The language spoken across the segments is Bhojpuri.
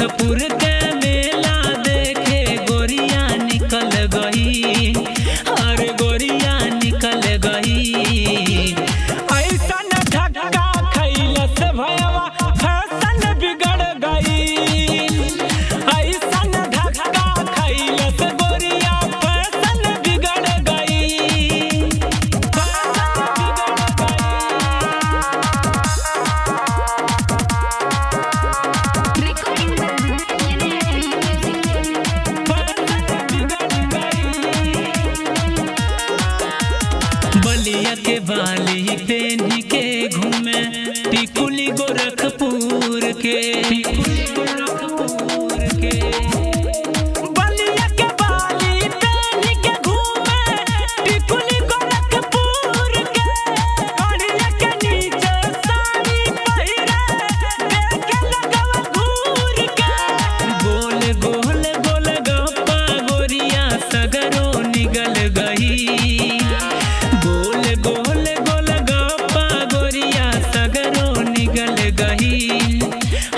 गोरखपुर के मेला देखे गोरिया निकल गई, अरे गोरिया निकल गई। ऐसा न धक्का खैला से भयवा फैशन बिगड़ गई, ऐसा न धक्का खैला से गोरिया फैशन बिगड़ गई, बलिया के बाली पेन्ही के घूमे टिकुली गोरखपुर के, बलिया के बाली पेन्ही के घूमे टिकुली गोरखपुर के, गाड़िया के नीचे साड़ी पहिरे देखे लगवा घूर के। गोल गोल गोल गप्पा गोरिया सगरो निगल गई, गोल गोल गोल गप्पा गोरिया सगरो निगल गई,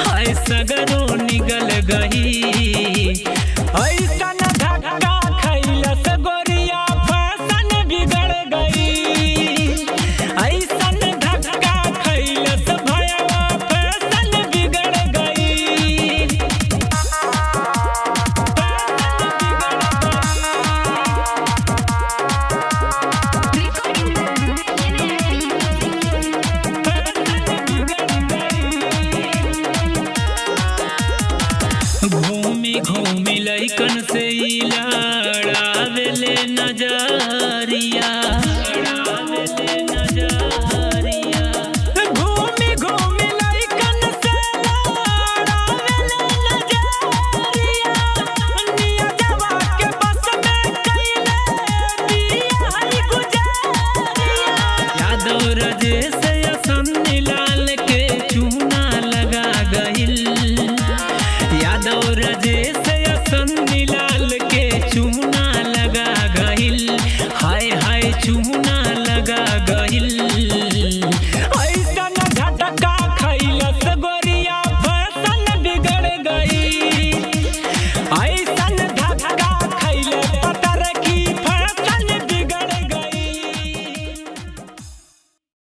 हाय सगरो निगल गई। ऐसा न धक्का खैला से गोरिया फैशन बिगड़ गई, ऐसा न धक्का खैला से भयवा फैशन बिगड़ गई, घूमी घूमी लइकन से लड़ावेले नजरिया, लड़ावेले नजरिया। घूमी घूमी लइकन से लड़ावेले नजरिया, निया जवा के बस में कैले बिया हई गुजरिया। यादव राजेश